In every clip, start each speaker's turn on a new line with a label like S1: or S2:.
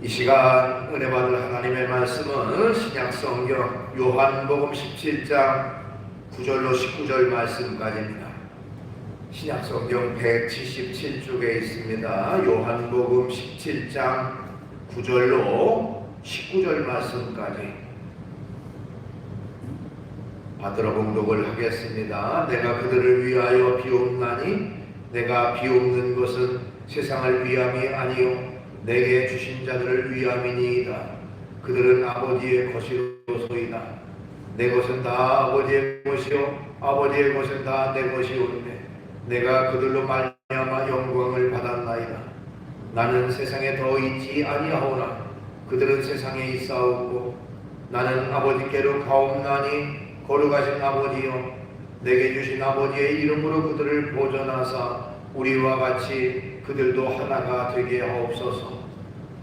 S1: 이 시간 은혜 받을 하나님의 말씀은 신약성경 요한복음 17장 9절로 19절 말씀까지입니다. 신약성경 177쪽에 있습니다. 요한복음 17장 9절로 19절 말씀까지 받들어 봉독을 하겠습니다. 내가 그들을 위하여 비옵나니 내가 비옵는 것은 세상을 위함이 아니요 내게 주신 자들을 위함이니이다. 그들은 아버지의 것이로소이다. 내 것은 다 아버지의 것이요 아버지의 것은 다 내 것이오니 내가 그들로 말미암아 영광을 받았나이다. 나는 세상에 더 있지 아니하오나 그들은 세상에 있사오고 나는 아버지께로 가옵나니 거룩하신 아버지여 내게 주신 아버지의 이름으로 그들을 보존하사 우리와 같이 그들도 하나가 되게 하옵소서.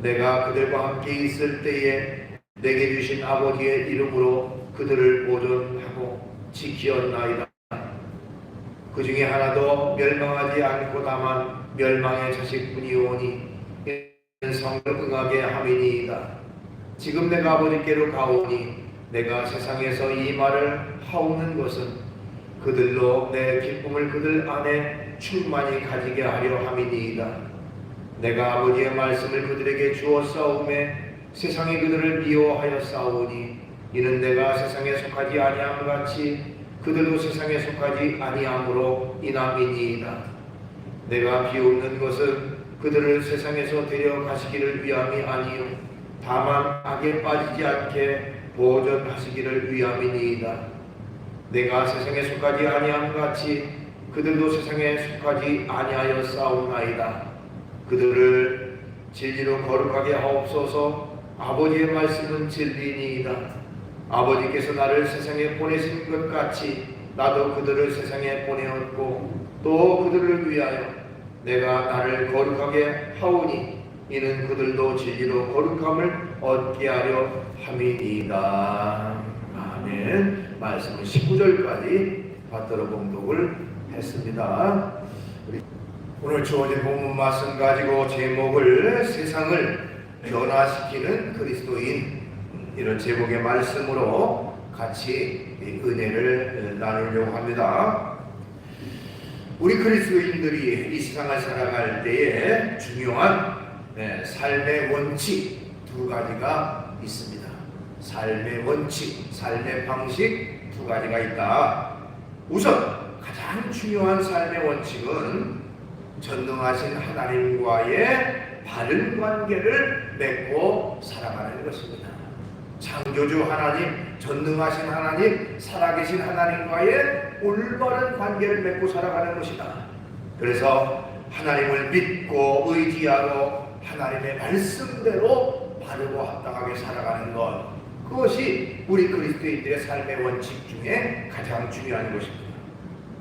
S1: 내가 그들과 함께 있을 때에 내게 주신 아버지의 이름으로 그들을 보존하고 지키었나이다. 그 중에 하나도 멸망하지 않고 다만 멸망의 자식뿐이오니 이는 성을 응하게 함이니이다. 지금 내가 아버지께로 가오니 내가 세상에서 이 말을 하오는 것은 그들로 내 기쁨을 그들 안에 충만히 가지게 하려 함이니이다. 내가 아버지의 말씀을 그들에게 주었사오매 세상이 그들을 미워하여 싸우니 이는 내가 세상에 속하지 아니함 같이 그들도 세상에 속하지 아니함으로 인함이니이다. 내가 비웃는 것은 그들을 세상에서 데려가시기를 위함이 아니요 다만 악에 빠지지 않게 보존하시기를 위함이니이다. 내가 세상에 속하지 아니함 같이 그들도 세상에 속하지 아니하여 싸우나이다. 그들을 진리로 거룩하게 하옵소서. 아버지의 말씀은 진리니이다. 아버지께서 나를 세상에 보내신 것 같이 나도 그들을 세상에 보내었고 또 그들을 위하여 내가 나를 거룩하게 하오니 이는 그들도 진리로 거룩함을 얻게 하려 함이니이다. 아멘. 말씀은 19절까지 받들어 봉독을 했습니다. 오늘 주어진 본문 말씀 가지고 제목을 세상을 변화시키는 그리스도인, 이런 제목의 말씀으로 같이 은혜를 나누려고 합니다. 우리 그리스도인들이 이 세상을 살아갈 때에 중요한 삶의 원칙 두 가지가 있습니다. 삶의 원칙, 삶의 방식 두 가지가 있다. 우선 가장 중요한 삶의 원칙은 전능하신 하나님과의 바른 관계를 맺고 살아가는 것입니다. 창조주 하나님, 전능하신 하나님, 살아계신 하나님과의 올바른 관계를 맺고 살아가는 것이다. 그래서 하나님을 믿고 의지하고 하나님의 말씀대로 바르고 합당하게 살아가는 것, 그것이 우리 그리스도인들의 삶의 원칙 중에 가장 중요한 것입니다.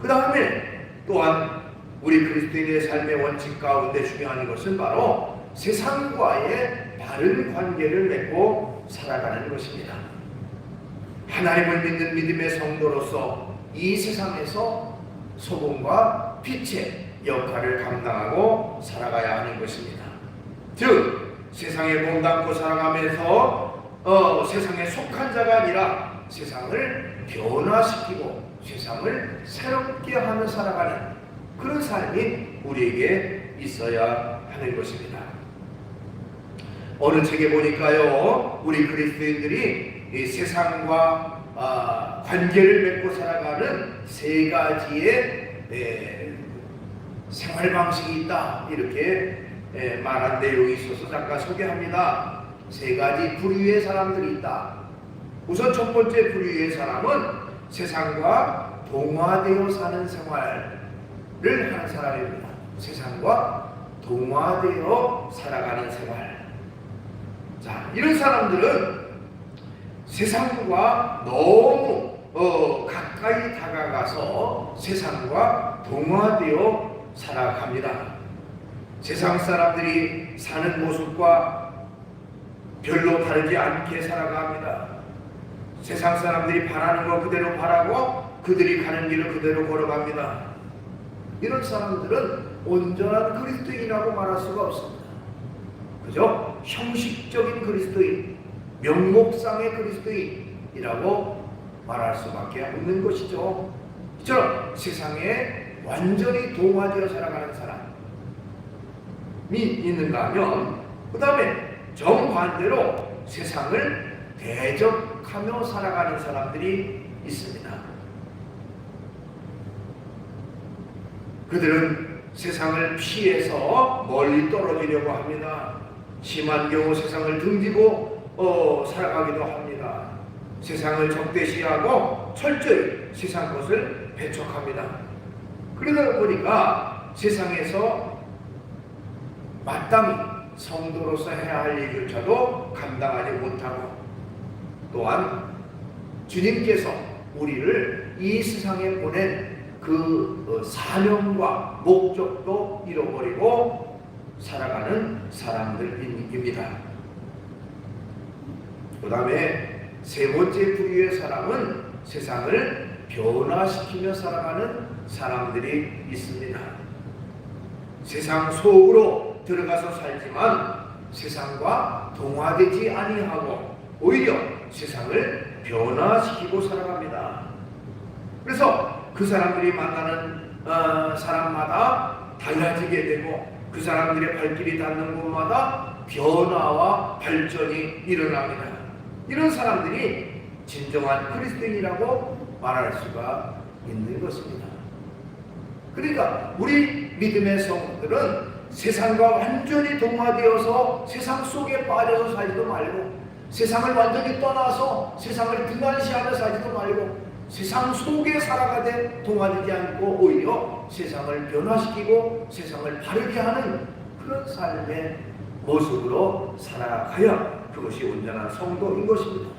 S1: 그 다음에 또한 우리 그리스도인의 삶의 원칙 가운데 중요한 것은 바로 세상과의 바른 관계를 맺고 살아가는 것입니다. 하나님을 믿는 믿음의 성도로서 이 세상에서 소금과 빛의 역할을 감당하고 살아가야 하는 것입니다. 즉 세상에 몸담고 살아가면서 세상에 속한 자가 아니라 세상을 변화시키고 세상을 새롭게 하며 살아가는 그런 삶이 우리에게 있어야 하는 것입니다. 어느 책에 보니까요, 우리 그리스도인들이 이 세상과 관계를 맺고 살아가는 세 가지의 생활 방식이 있다, 이렇게 말한 내용이 있어서 잠깐 소개합니다. 세 가지 부류의 사람들이 있다. 우선 첫 번째 부류의 사람은 세상과 동화되어 사는 생활을 하는 사람입니다. 세상과 동화되어 살아가는 생활. 자, 이런 사람들은 세상과 너무 가까이 다가가서 세상과 동화되어 살아갑니다. 세상 사람들이 사는 모습과 별로 다르지 않게 살아갑니다. 세상 사람들이 바라는 거 그대로 바라고 그들이 가는 길을 그대로 걸어갑니다. 이런 사람들은 온전한 그리스도인이라고 말할 수가 없습니다. 그저 형식적인 그리스도인, 명목상의 그리스도인이라고 말할 수밖에 없는 것이죠. 이처럼 세상에 완전히 동화되어 살아가는 사람이 있는가 하면, 그 다음에 정반대로 세상을 대적하며 살아가는 사람들이 있습니다. 그들은 세상을 피해서 멀리 떨어지려고 합니다. 심한 경우 세상을 등지고 살아가기도 합니다. 세상을 적대시하고 철저히 세상 것을 배척합니다. 그러다 보니까 세상에서 마땅히 성도로서 해야 할 일조차도 감당하지 못하고, 또한 주님께서 우리를 이 세상에 보낸 그 사명과 목적도 잃어버리고 살아가는 사람들입니다. 그 다음에 세 번째 부류의 사람은 세상을 변화시키며 살아가는 사람들이 있습니다. 세상 속으로 들어가서 살지만 세상과 동화되지 아니하고 오히려 세상을 변화시키고 살아갑니다. 그래서 그 사람들이 만나는 사람마다 달라지게 되고, 그 사람들의 발길이 닿는 곳마다 변화와 발전이 일어납니다. 이런 사람들이 진정한 그리스도인이라고 말할 수가 있는 것입니다. 그러니까 우리 믿음의 성도들은 세상과 완전히 동화되어서 세상 속에 빠져서 살지도 말고, 세상을 완전히 떠나서 세상을 등한시하며 살지도 말고, 세상 속에 살아가되 동화되지 않고 오히려 세상을 변화시키고 세상을 바르게 하는 그런 삶의 모습으로 살아가야 그것이 온전한 성도인 것입니다.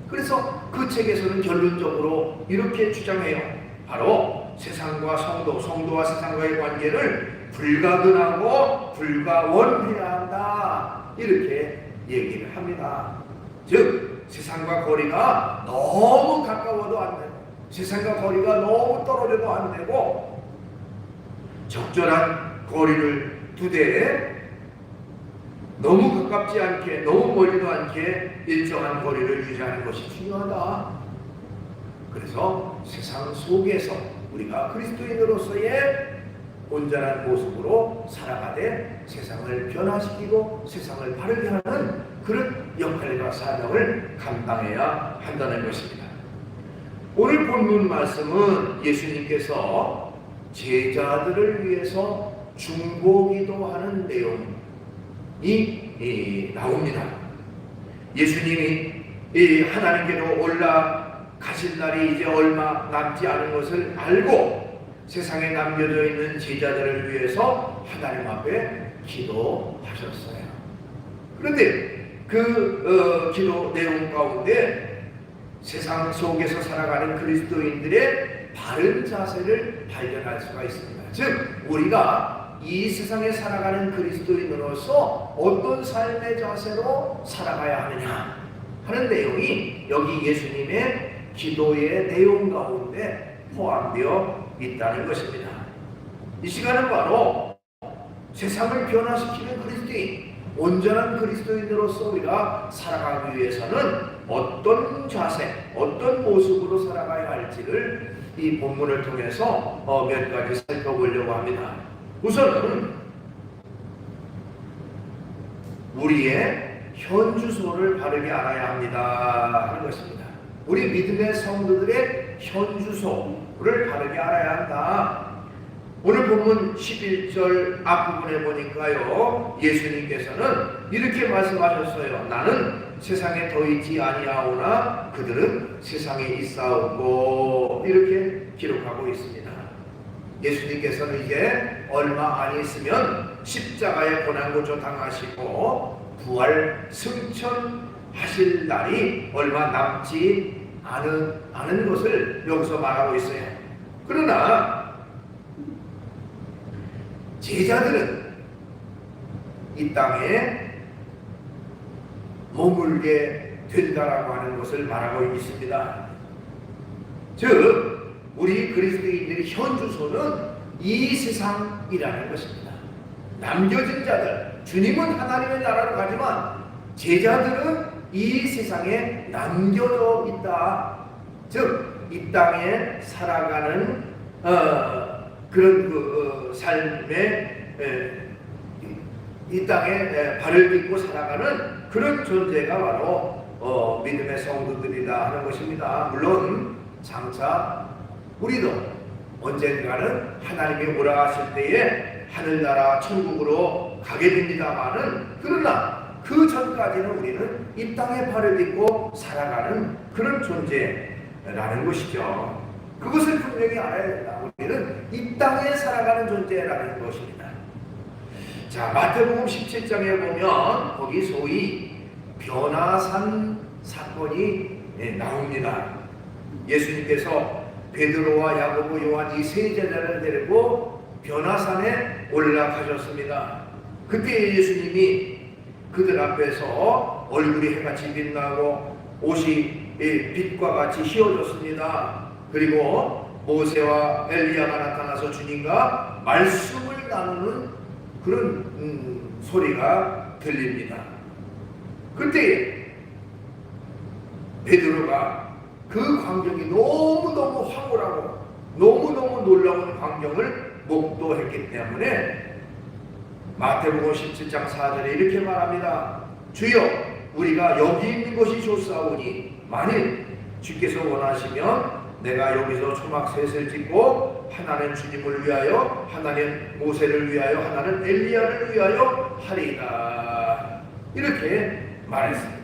S1: 그래서 그 책에서는 결론적으로 이렇게 주장해요. 바로 세상과 성도와 세상과의 관계를 불가근하고 불가원해야 한다, 이렇게 얘기를 합니다. 즉 세상과 거리가 너무 가까워도 안 되고, 세상과 거리가 너무 떨어져도 안 되고, 적절한 거리를 두되 너무 가깝지 않게 너무 멀지도 않게 일정한 거리를 유지하는 것이 중요하다. 그래서 세상 속에서 우리가 그리스도인으로서의 온전한 모습으로 살아가되 세상을 변화시키고 세상을 바르게 하는 그런 역할과 사명을 감당해야 한다는 것입니다. 오늘 본문 말씀은 예수님께서 제자들을 위해서 중보기도하는 내용이 나옵니다. 예수님이 하나님께로 올라가실 날이 이제 얼마 남지 않은 것을 알고 세상에 남겨져 있는 제자들을 위해서 하나님 앞에 기도하셨어요. 그런데 그 기도 내용 가운데 세상 속에서 살아가는 그리스도인들의 바른 자세를 발견할 수가 있습니다. 즉 우리가 이 세상에 살아가는 그리스도인으로서 어떤 삶의 자세로 살아가야 하느냐 하는 내용이 여기 예수님의 기도의 내용 가운데 포함되어 있다는 것입니다. 이 시간은 바로 세상을 변화시키는 그리스도인, 온전한 그리스도인으로서 우리가 살아가기 위해서는 어떤 자세, 어떤 모습으로 살아가야 할지를 이 본문을 통해서 몇 가지 살펴보려고 합니다. 우선은 우리의 현주소를 바르게 알아야 합니다 하는 것입니다. 우리 믿음의 성도들의 현주소를 바르게 알아야 한다. 오늘 본문 11절 앞부분에 보니까요, 예수님께서는 이렇게 말씀하셨어요. 나는 세상에 더 있지 아니하오나 그들은 세상에 있사오고, 이렇게 기록하고 있습니다. 예수님께서는 이제 얼마 안 있으면 십자가의 고난고초 당하시고 부활 승천하실 날이 얼마 남지 않은 것을 여기서 말하고 있어요. 그러나 제자들은 이 땅에 머물게 된다라고 하는 것을 말하고 있습니다. 즉 우리 그리스도인들의 현주소는 이 세상이라는 것입니다. 남겨진 자들, 주님은 하나님의 나라로 가지만 제자들은 이 세상에 남겨져 있다. 즉 이 땅에 살아가는 그런 삶에 이 땅에 발을 딛고 살아가는 그런 존재가 바로 믿음의 성도들이다 하는 것입니다. 물론 장차 우리도 언젠가는 하나님이 오라가실 때에 하늘나라 천국으로 가게 됩니다마는, 그러나 그 전까지는 우리는 이 땅에 발을 딛고 살아가는 그런 존재라는 것이죠. 그것을 분명히 알아야 된다. 우리는 이 땅에 살아가는 존재라는 것입니다. 자, 마태복음 17장에 보면 거기 소위 변화산 사건이 나옵니다. 예수님께서 베드로와 야고보, 요한 이 세 제자를 데리고 변화산에 올라가셨습니다. 그때 예수님이 그들 앞에서 얼굴이 해같이 빛나고 옷이 빛과 같이 휘어졌습니다. 그리고 모세와 엘리야가 나타나서 주님과 말씀을 나누는 그런 소리가 들립니다. 그때 베드로가 그 광경이 너무너무 황홀하고 너무너무 놀라운 광경을 목도했기 때문에 마태복음 17장 4절에 이렇게 말합니다. 주여, 우리가 여기 있는 것이 좋사오니 만일 주께서 원하시면 내가 여기서 초막 셋을 짓고 하나는 주님을 위하여, 하나는 모세를 위하여, 하나는 엘리야를 위하여 하리이다. 이렇게 말했습니다.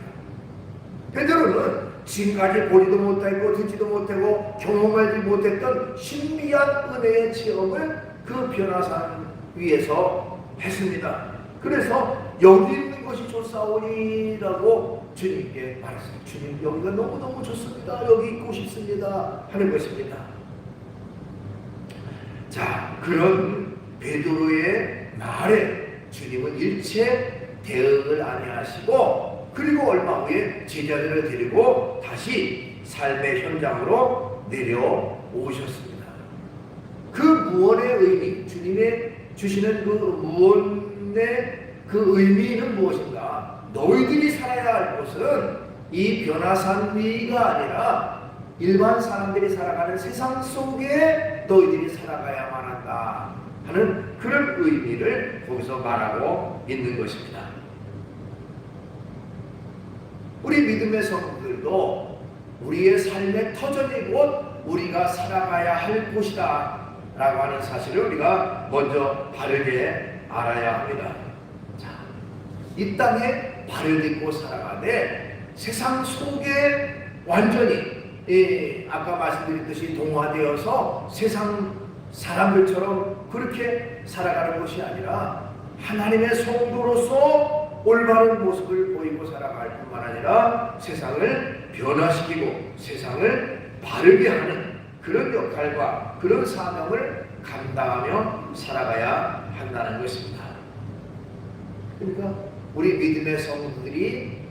S1: 베드로는 지금까지 보지도 못하고 듣지도 못하고 경험하지 못했던 신비한 은혜의 체험을 그 변화산 위에서 했습니다. 그래서 여기 있는 것이 좋사오니라고 주님께 말했습니다. 주님, 여기가 너무너무 좋습니다. 여기 있고 싶습니다 하는 것입니다. 자, 그런 베드로의 말에 주님은 일체 대응을 아니하시고, 그리고 얼마 후에 제자들을 데리고 다시 삶의 현장으로 내려오셨습니다. 그 무언의 의미, 주님의 주시는 그 무언의 그 의미는 무엇인가? 너희들이 살아야 할 곳은 이 변화산 위가 아니라 일반 사람들이 살아가는 세상 속에 너희들이 살아가야만 한다 하는 그런 의미를 거기서 말하고 있는 것입니다. 우리 믿음의 성도들도 우리의 삶의 터전이 곧 우리가 살아가야 할 곳이다 라고 하는 사실을 우리가 먼저 바르게 알아야 합니다. 자, 이 땅에 발을 딛고 살아가되 세상 속에 완전히 아까 말씀드렸듯이 동화되어서 세상 사람들처럼 그렇게 살아가는 것이 아니라 하나님의 성도로서 올바른 모습을 보이고 살아갈 뿐만 아니라 세상을 변화시키고 세상을 바르게 하는 그런 역할과 그런 사명을 감당하며 살아가야 한다는 것입니다. 그러니까 우리 믿음의 성도들이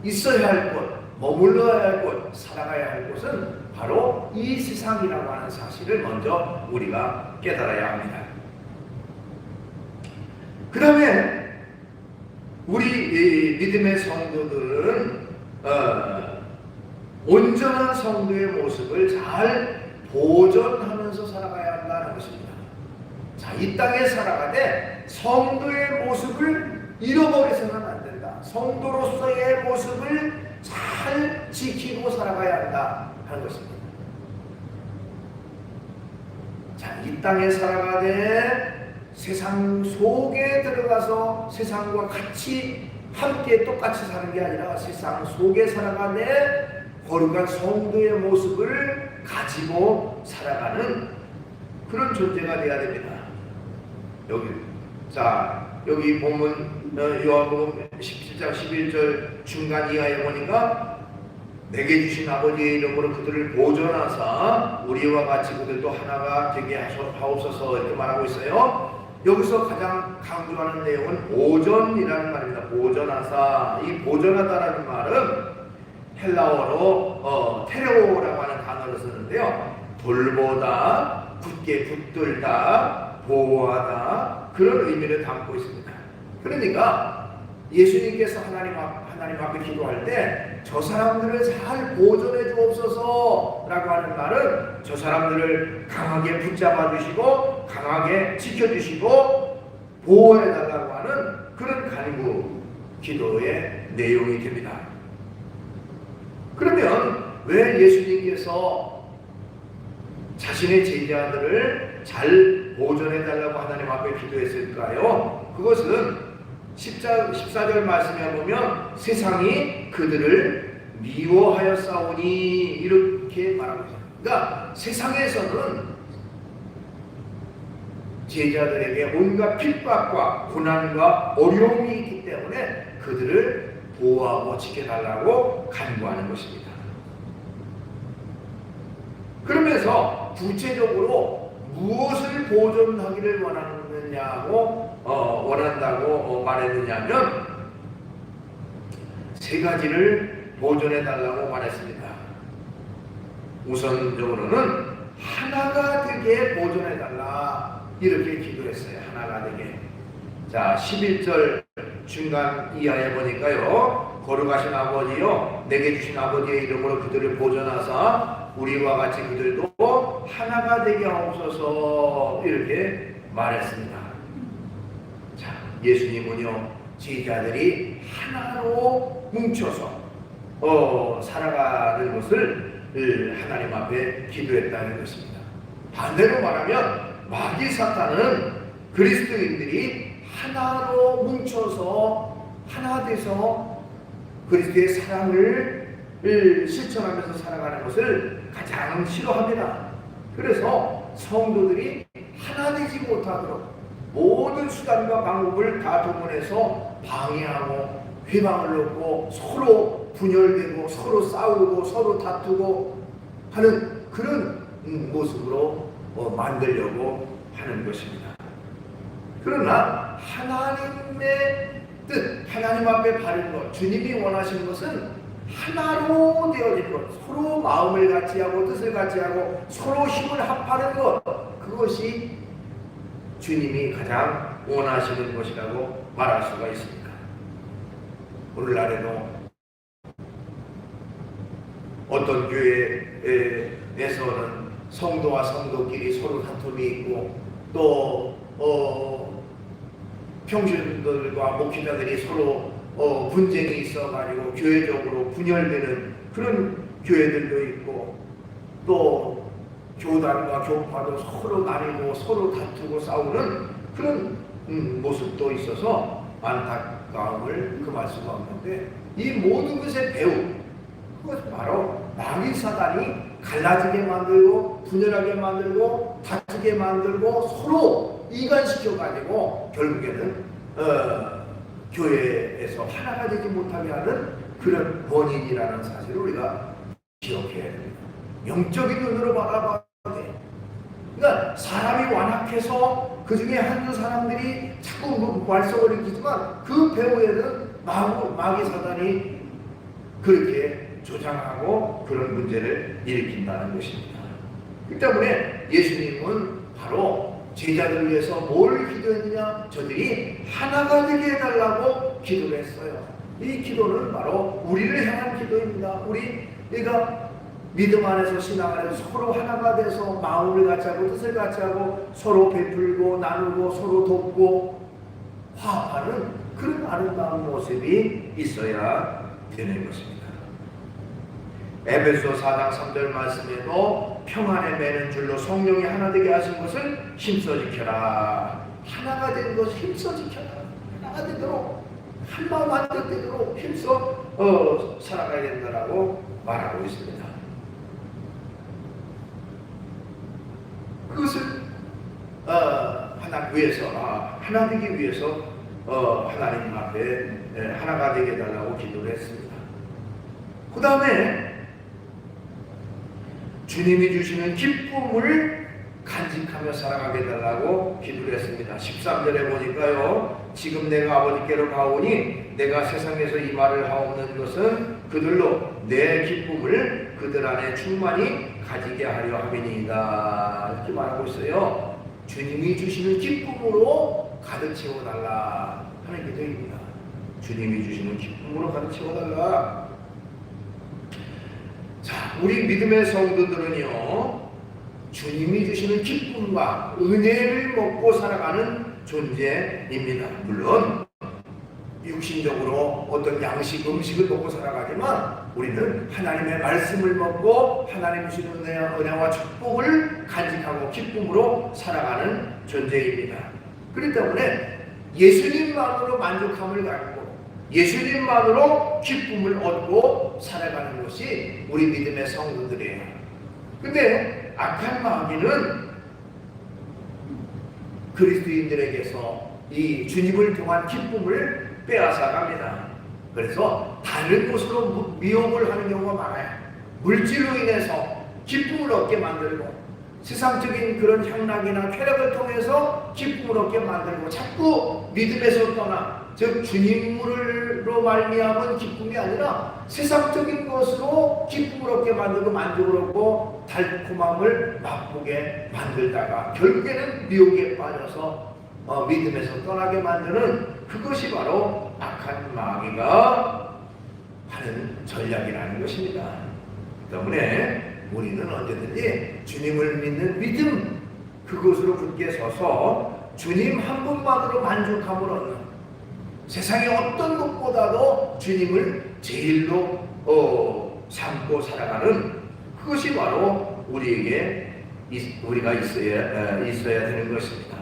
S1: 있어야 할 곳, 머물러야 할 곳, 살아가야 할 곳은 바로 이 세상이라고 하는 사실을 먼저 우리가 깨달아야 합니다. 그 다음에 우리 믿음의 성도들은 온전한 성도의 모습을 잘 보존하면서 살아가야 한다는 것입니다. 자, 이 땅에 살아가되 성도의 모습을 잃어버려서는 안 된다. 성도로서의 모습을 잘 지키고 살아가야 한다 하는 것입니다. 자, 이 땅에 살아가되 세상 속에 들어가서 세상과 같이 함께 똑같이 사는 게 아니라 세상 속에 살아가되 거룩한 성도의 모습을 가지고 살아가는 그런 존재가 되어야 됩니다. 여기 보면 요한복음 17장 11절 중간 이하에 보니까 내게 주신 아버지의 이름으로 그들을 보존하사 우리와 같이 그들도 하나가 되게 하옵소서 이렇게 말하고 있어요. 여기서 가장 강조하는 내용은 보존이라는 말입니다. 보존하사. 이 보존하다라는 말은 헬라어로 테레오라고 하는 단어를 쓰는데요. 돌보다, 굳게 붙들다, 보호하다 그런 의미를 담고 있습니다. 그러니까 예수님께서 하나님 앞에 기도할 때 저 사람들을 잘 보존해 주옵소서라고 하는 말은 저 사람들을 강하게 붙잡아 주시고 강하게 지켜 주시고 보호해 달라고 하는 그런 간구 기도의 내용이 됩니다. 그러면 왜 예수님께서 자신의 제자들을 잘 보존해 달라고 하나님 앞에 기도했을까요? 그것은 14절 말씀에 보면 세상이 그들을 미워하였사오니 이렇게 말하고 있습니다. 그러니까 세상에서는 제자들에게 온갖 핍박과 고난과 어려움이 있기 때문에 그들을 보호하고 지켜달라고 간구하는 것입니다. 그러면서 구체적으로 무엇을 보존하기를 원한다고 말했느냐면 세 가지를 보존해달라고 말했습니다. 우선적으로는 하나가 되게 보존해달라 이렇게 기도했어요. 하나가 되게. 자, 11절 중간 이하에 보니까요. 거룩하신 아버지요 내게 주신 아버지의 이름으로 그들을 보존하사 우리와 같이 그들도 하나가 되게 하옵소서 이렇게 말했습니다. 자, 예수님은요 제자들이 하나로 뭉쳐서 살아가는 것을 하나님 앞에 기도했다는 것입니다. 반대로 말하면 마귀 사탄은 그리스도인들이 하나로 뭉쳐서 하나 돼서 그리스도의 사랑을 실천하면서 살아가는 것을 가장 싫어합니다. 그래서 성도들이 하나 되지 못하도록 모든 수단과 방법을 다 동원해서 방해하고 회방을 놓고 서로 분열되고 서로 싸우고 서로 다투고 하는 그런 모습으로 만들려고 하는 것입니다. 그러나 하나님의 뜻, 하나님 앞에 바른 것, 주님이 원하시는 것은 하나로 되어질 것, 서로 마음을 같이 하고 뜻을 같이 하고 서로 힘을 합하는 것, 그것이 주님이 가장 원하시는 것이라고 말할 수가 있습니다. 오늘날에도 어떤 교회에서는 성도와 성도끼리 서로 다툼이 있고 또 평신들과 목회자들이 서로 분쟁이 있어가지고 교회적으로 분열되는 그런 교회들도 있고 또 교단과 교파도 서로 나뉘고 서로 다투고 싸우는 그런 모습도 있어서 안타까움을 금할 수가 없는데 이 모든 것의 배후 그것은 바로 마귀 사단이 갈라지게 만들고 분열하게 만들고 다투게 만들고 서로 이간시켜가지고 결국에는 교회에서 하나가 되지 못하게 하는 그런 원인이라는 사실을 우리가 기억해야 됩니다. 영적인 눈으로 바라봐야 돼. 그러니까 사람이 완악해서 그 중에 한두 사람들이 자꾸 말썽을 일으키지만 그 배후에는 마귀 사단이 그렇게 조장하고 그런 문제를 일으킨다는 것입니다. 그 때문에 예수님은 바로 제자들을 위해서 뭘 기도했느냐? 저들이 하나가 되게 해달라고 기도를 했어요. 이 기도는 바로 우리를 향한 기도입니다. 우리가 믿음 안에서 신앙 안에서 서로 하나가 돼서 마음을 같이 하고 뜻을 같이 하고 서로 베풀고 나누고 서로 돕고 화합하는 그런 아름다운 모습이 있어야 되는 것입니다. 에베소 4장 3절 말씀에도 평안에 매는 줄로 성령이 하나 되게 하신 것을 힘써 지켜라. 하나가 되는 것을 힘써 지켜라. 하나가 되도록 한마음 한뜻 되도록 힘써 살아가야 된다라고 말하고 있습니다. 그것을 하나 되기 위해서 하나님 앞에 하나가 되게 해달라고 기도를 했습니다. 그 다음에 주님이 주시는 기쁨을 간직하며 살아가게 해달라고 기도를 했습니다. 13절에 보니까요. 지금 내가 아버지께로 가오니 내가 세상에서 이 말을 하옵는 것은 그들로 내 기쁨을 그들 안에 충만히 가지게 하려 함이니이다. 이렇게 말하고 있어요. 주님이 주시는 기쁨으로 가득 채워달라. 하는 기도입니다. 주님이 주시는 기쁨으로 가득 채워달라. 자, 우리 믿음의 성도들은요, 주님이 주시는 기쁨과 은혜를 먹고 살아가는 존재입니다. 물론 육신적으로 어떤 양식, 음식을 먹고 살아가지만 우리는 하나님의 말씀을 먹고 하나님 주신 은혜와 축복을 간직하고 기쁨으로 살아가는 존재입니다. 그렇기 때문에 예수님만으로 만족함을 갖고 예수님만으로 기쁨을 얻고 살아가는 것이 우리 믿음의 성도들이에요. 근데 악한 마귀는 그리스도인들에게서 이 주님을 통한 기쁨을 빼앗아갑니다. 그래서 다른 곳으로 미혹을 하는 경우가 많아요. 물질로 인해서 기쁨을 얻게 만들고 세상적인 그런 향락이나 쾌락을 통해서 기쁨을 얻게 만들고 자꾸 믿음에서 떠나, 즉 주님으로 말미암은 기쁨이 아니라 세상적인 것으로 기쁨을 얻게 만들고 만족을 얻고 달콤함을 맛보게 만들다가 결국에는 미혹에 빠져서 믿음에서 떠나게 만드는 그것이 바로 악한 마귀가 하는 전략이라는 것입니다. 때문에 우리는 언제든지 주님을 믿는 믿음, 그것으로 굳게 서서 주님 한 분만으로 만족함을 얻는, 세상의 어떤 것보다도 주님을 제일로 삼고 살아가는 그것이 바로 우리가 있어야 되는 것입니다.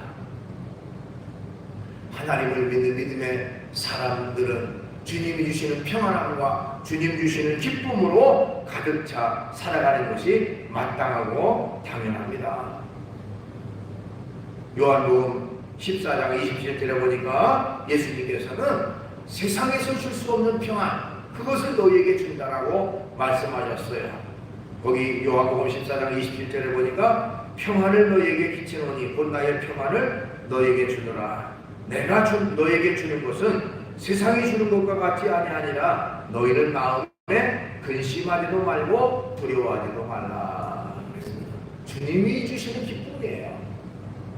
S1: 하나님을 믿는 믿음의 사람들은 주님이 주시는 평안함과 주님 주시는 기쁨으로 가득 차 살아가는 것이 마땅하고 당연합니다. 요한복음 14장 27절에 보니까 예수님께서는 세상에서 줄 수 없는 평안, 그것을 너희에게 준다라고 말씀하셨어요. 거기 요한복음 14장 27절에 보니까 평안을 너희에게 끼치노니 곧 나의 평안을 너희에게 주노라. 내가 너희에게 주는 것은 세상이 주는 것과 같이 아니하니라. 너희는 마음에 근심하지도 말고 두려워하지도 말라. 그랬습니다. 주님이 주시는 기쁨이에요.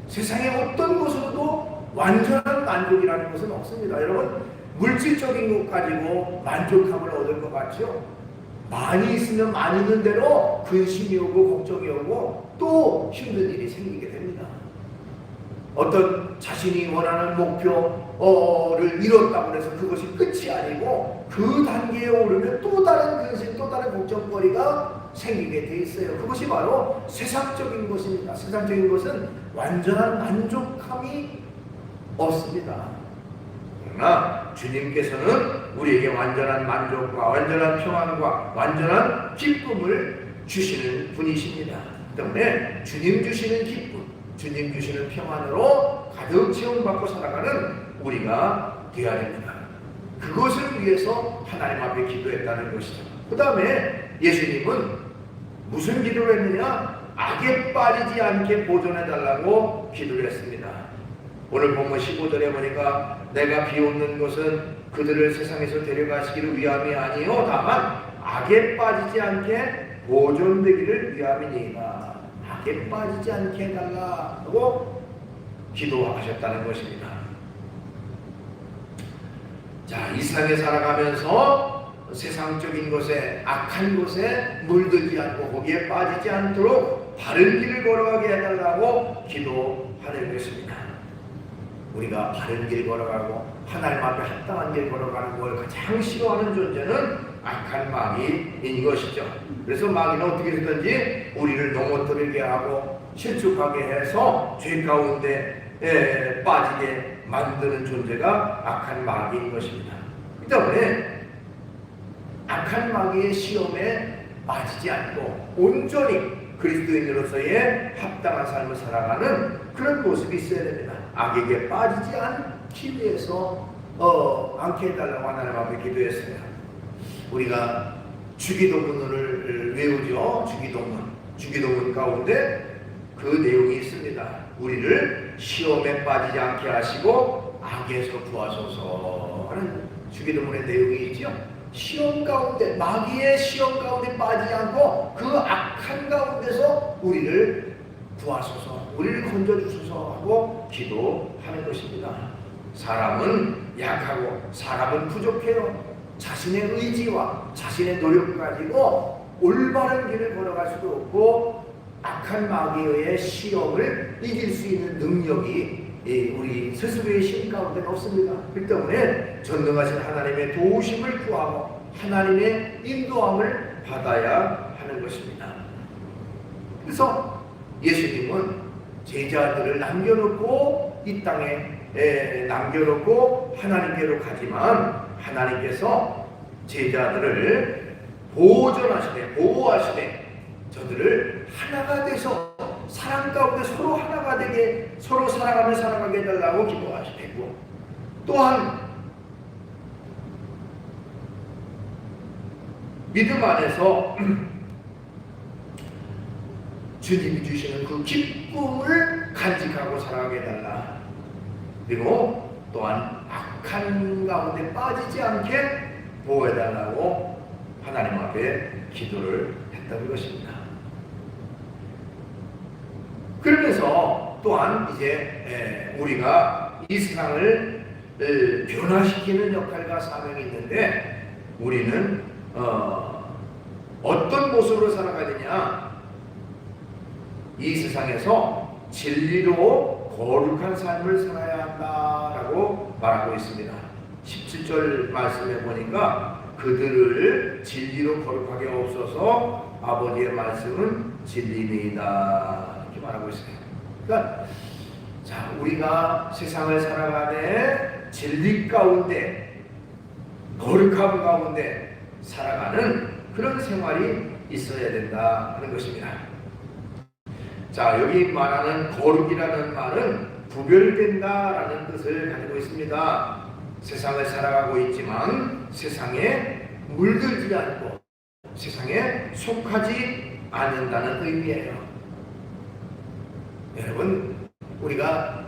S1: 세상의 어떤 것으로도 완전한 만족이라는 것은 없습니다. 여러분, 물질적인 것 가지고 만족함을 얻을 것 같죠? 많이 있으면 많이 있는 대로 근심이 오고 걱정이 오고 또 힘든 일이 생기게 됩니다. 어떤 자신이 원하는 목표를 이뤘다고 해서 그것이 끝이 아니고 그 단계에 오르면 또 다른 근심, 또 다른 걱정거리가 생기게 돼 있어요. 그것이 바로 세상적인 것입니다. 세상적인 것은 완전한 만족함이 없습니다. 그러나 주님께서는 우리에게 완전한 만족과 완전한 평안과 완전한 기쁨을 주시는 분이십니다. 때문에 주님 주시는 기쁨, 주님 주시는 평안으로 가득 채움받고 살아가는 우리가 되어야 됩니다. 그것을 위해서 하나님 앞에 기도했다는 것이죠. 그 다음에 예수님은 무슨 기도를 했느냐? 악에 빠지지 않게 보존해달라고 기도를 했습니다. 오늘 본문 15절에 보니까 내가 비웃는 것은 그들을 세상에서 데려가시기를 위함이 아니요 다만 악에 빠지지 않게 보존되기를 위함이니이다. 악에 빠지지 않게 해달라고 기도하셨다는 것입니다. 자, 이 세상에 살아가면서 세상적인 것에, 악한 것에 물들지 않고 거기에 빠지지 않도록 바른 길을 걸어가게 해달라고 기도하는 것입니다. 우리가 바른 길 걸어가고 하나님 앞에 합당한 길 걸어가는 걸 가장 싫어하는 존재는 악한 마귀인 것이죠. 그래서 마귀는 어떻게 되든지 우리를 넘어뜨리게 하고 실족하게 해서 죄 가운데 빠지게 만드는 존재가 악한 마귀인 것입니다. 그 때문에 악한 마귀의 시험에 빠지지 않고 온전히 그리스도인으로서의 합당한 삶을 살아가는 그런 모습이 있어야 됩니다. 악에게 빠지지 않기 위해서 않게 해달라고 하나님 앞에 기도했습니다. 우리가 주기도문을 외우죠. 주기도문 가운데 그 내용이 있습니다. 우리를 시험에 빠지지 않게 하시고 악에서 구하소서 하는 주기도문의 내용이 있죠. 시험 가운데, 마귀의 시험 가운데 빠지지 않고 그 악한 가운데서 우리를 구하소서, 우리를 건져주소서 하고 기도하는 것입니다. 사람은 약하고 사람은 부족해요. 자신의 의지와 자신의 노력 가지고 올바른 길을 걸어갈 수도 없고 악한 마귀의 시험을 이길 수 있는 능력이 우리 스스로의 심 가운데는 없습니다. 그렇기 때문에 전능하신 하나님의 도우심을 구하고 하나님의 인도함을 받아야 하는 것입니다. 그래서 예수님은 제자들을 남겨놓고 이 땅에 남겨놓고 하나님께로 가지만 하나님께서 제자들을 보호하시되 저들을 하나가 돼서 사랑 가운데 서로 하나가 되게 서로 사랑하며 살아가게 해달라고 기도하시고, 또한 믿음 안에서 주님이 주시는 그 기쁨을 간직하고 살아가게 해달라. 그리고 또한 악한 가운데 빠지지 않게 보호해달라고 하나님 앞에 기도를 했던 것입니다. 그러면서 또한 이제 우리가 이 세상을 변화시키는 역할과 사명이 있는데, 우리는 어떤 모습으로 살아가야 되냐? 이 세상에서 진리로 거룩한 삶을 살아야 한다라고 말하고 있습니다. 17절 말씀에 보니까 그들을 진리로 거룩하게 없어서 아버지의 말씀은 진리니이다 이렇게 말하고 있어요. 그러니까 우리가 세상을 살아가되 진리 가운데 거룩함 가운데 살아가는 그런 생활이 있어야 된다 하는 것입니다. 여기 말하는 거룩이라는 말은 구별된다라는 뜻을 가지고 있습니다. 세상을 살아가고 있지만 세상에 물들지 않고 세상에 속하지 않는다는 의미예요. 여러분, 우리가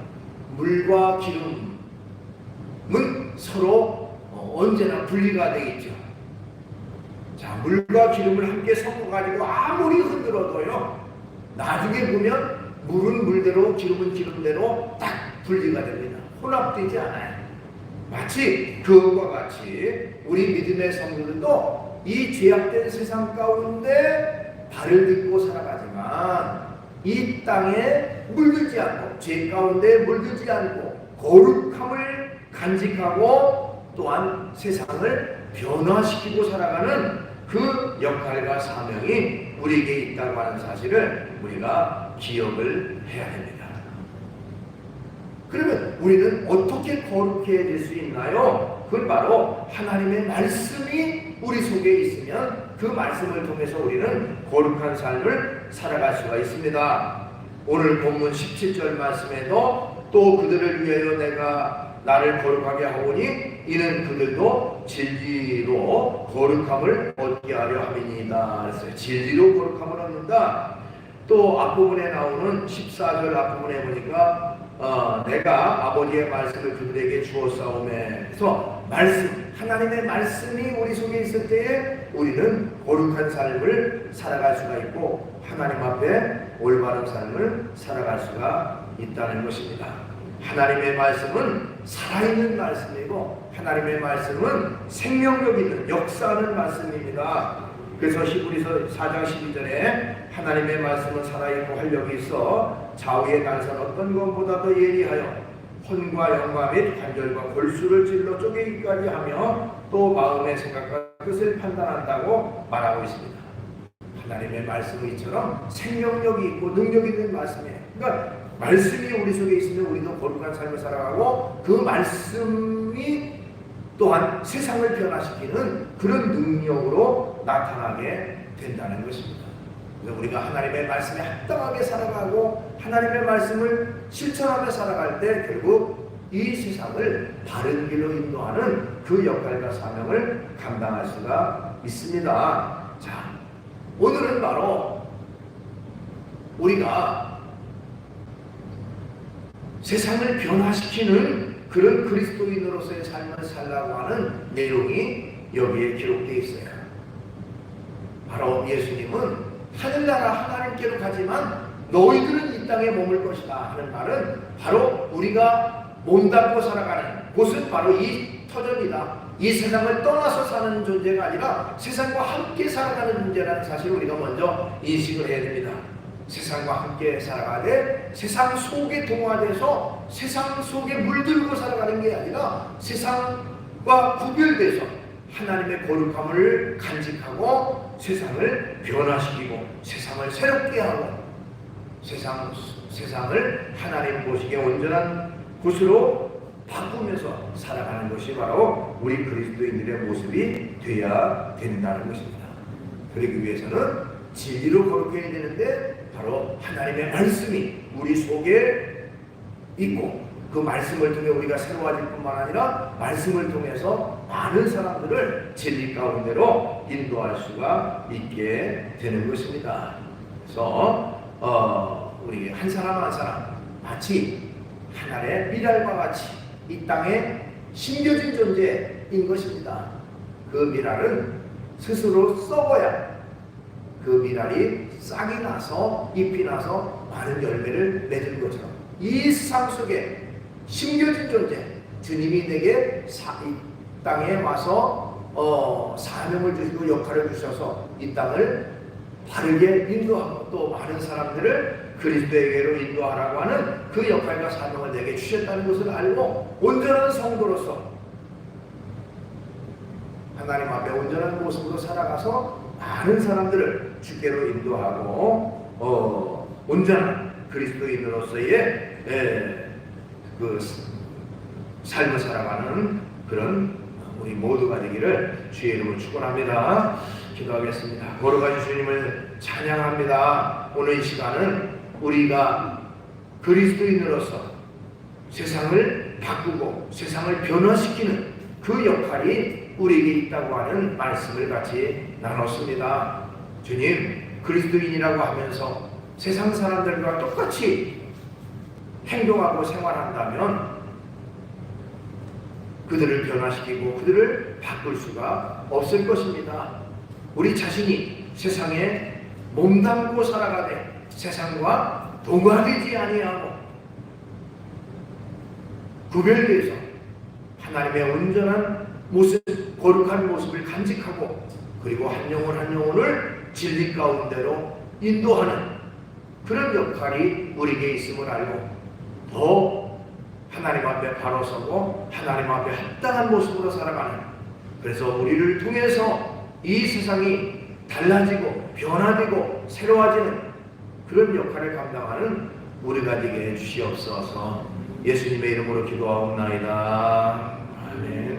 S1: 물과 기름은 서로 언제나 분리가 되겠죠. 물과 기름을 함께 섞어가지고 아무리 흔들어도요, 나중에 보면 물은 물대로 기름은 기름대로 딱 분리가 됩니다. 혼합되지 않아요. 마치 그것과 같이 우리 믿음의 성도들도 이 죄악된 세상 가운데 발을 딛고 살아가지만 이 땅에 물들지 않고 죄 가운데 물들지 않고 거룩함을 간직하고 또한 세상을 변화시키고 살아가는 그 역할과 사명이 우리에게 있다고 하는 사실을 우리가 기억을 해야 됩니다. 그러면 우리는 어떻게 거룩해질 수 있나요? 그건 바로 하나님의 말씀이 우리 속에 있으면 그 말씀을 통해서 우리는 거룩한 삶을 살아갈 수가 있습니다. 오늘 본문 17절 말씀에도 또 그들을 위하여 내가 나를 거룩하게 하오니 이는 그들도 진리로 거룩함을 얻게 하려 함이니이다. 그래서 진리로 거룩함을 얻는다. 또 앞부분에 나오는 14절 앞부분에 보니까 내가 아버지의 말씀을 그들에게 주었사오매. 그래서 하나님의 말씀이 우리 속에 있을 때에 우리는 거룩한 삶을 살아갈 수가 있고 하나님 앞에 올바른 삶을 살아갈 수가 있다는 것입니다. 하나님의 말씀은 살아있는 말씀이고 하나님의 말씀은 생명력 있는 역사하는 말씀입니다. 그래서 히브리서 4장 12절에 하나님의 말씀은 살아있고 활력이 있어 좌우의 날선 어떤 것보다도 예리하여 혼과 영과 및 관절과 골수를 찔러 쪼개기까지 하며 또 마음의 생각과 뜻을 판단한다고 말하고 있습니다. 하나님의 말씀은 이처럼 생명력이 있고 능력이 있는 말씀이에요. 그러니까 말씀이 우리 속에 있으면 우리도 거룩한 삶을 살아가고 그 말씀이 또한 세상을 변화시키는 그런 능력으로 나타나게 된다는 것입니다. 그래서 우리가 하나님의 말씀에 합당하게 살아가고 하나님의 말씀을 실천하며 살아갈 때 결국 이 세상을 바른 길로 인도하는 그 역할과 사명을 감당할 수가 있습니다. 오늘은 바로 우리가 세상을 변화시키는 그런 그리스도인으로서의 삶을 살라고 하는 내용이 여기에 기록되어 있어요. 바로 예수님은 하늘나라 하나님께로 가지만 너희들은 이 땅에 머물 것이다 하는 말은 바로 우리가 몸담고 살아가는 곳은 바로 이 터전이다. 이 세상을 떠나서 사는 존재가 아니라 세상과 함께 살아가는 존재라는 사실을 우리가 먼저 인식을 해야 됩니다. 세상과 함께 살아가되 세상 속에 동화돼서 세상 속에 물들고 살아가는 게 아니라 세상과 구별돼서 하나님의 거룩함을 간직하고 세상을 변화시키고 세상을 새롭게 하고 세상을 하나님 보시기에 온전한 곳으로 바꾸면서 살아가는 것이 바로 우리 그리스도인들의 모습이 되어야 된다는 것입니다. 그러기 위해서는 진리로 거룩해야 되는데 바로 하나님의 말씀이 우리 속에 있고 그 말씀을 통해 우리가 새로워질 뿐만 아니라 말씀을 통해서 많은 사람들을 진리 가운데로 인도할 수가 있게 되는 것입니다. 그래서 우리 한 사람 한 사람 마치 하늘의 미랄과 같이 이 땅에 심겨진 존재인 것입니다. 그 미랄은 스스로 썩어야 그 미랄이 싹이 나서 잎이 나서 많은 열매를 맺은 것처럼 이 세상 속에 심겨진 존재, 주님이 내게 이 땅에 와서 사명을 주시고 역할을 주셔서 이 땅을 바르게 인도하고 또 많은 사람들을 그리스도에게로 인도하라고 하는 그 역할과 사명을 내게 주셨다는 것을 알고 온전한 성도로서 하나님 앞에 온전한 모습으로 살아가서 많은 사람들을 주께로 인도하고 온전한 그리스도인으로서의 그 삶을 살아가는 그런 우리 모두가 되기를 주의 이름으로 축원합니다. 기도하겠습니다. 거룩하신 주님을 찬양합니다. 오늘 이 시간은 우리가 그리스도인으로서 세상을 바꾸고 세상을 변화시키는 그 역할이 우리에게 있다고 하는 말씀을 같이 나눴습니다. 주님, 그리스도인이라고 하면서 세상 사람들과 똑같이 행동하고 생활한다면 그들을 변화시키고 그들을 바꿀 수가 없을 것입니다. 우리 자신이 세상에 몸담고 살아가되 세상과 동화되지 아니하고 구별돼서 하나님의 온전한 모습, 거룩한 모습을 간직하고 그리고 한 영혼 한 영혼을 진리 가운데로 인도하는 그런 역할이 우리에게 있음을 알고 더 하나님 앞에 바로 서고 하나님 앞에 합당한 모습으로 살아가는, 그래서 우리를 통해서 이 세상이 달라지고 변화되고 새로워지는 그런 역할을 감당하는 우리가 되게 해주시옵소서. 예수님의 이름으로 기도하옵나이다. 아멘.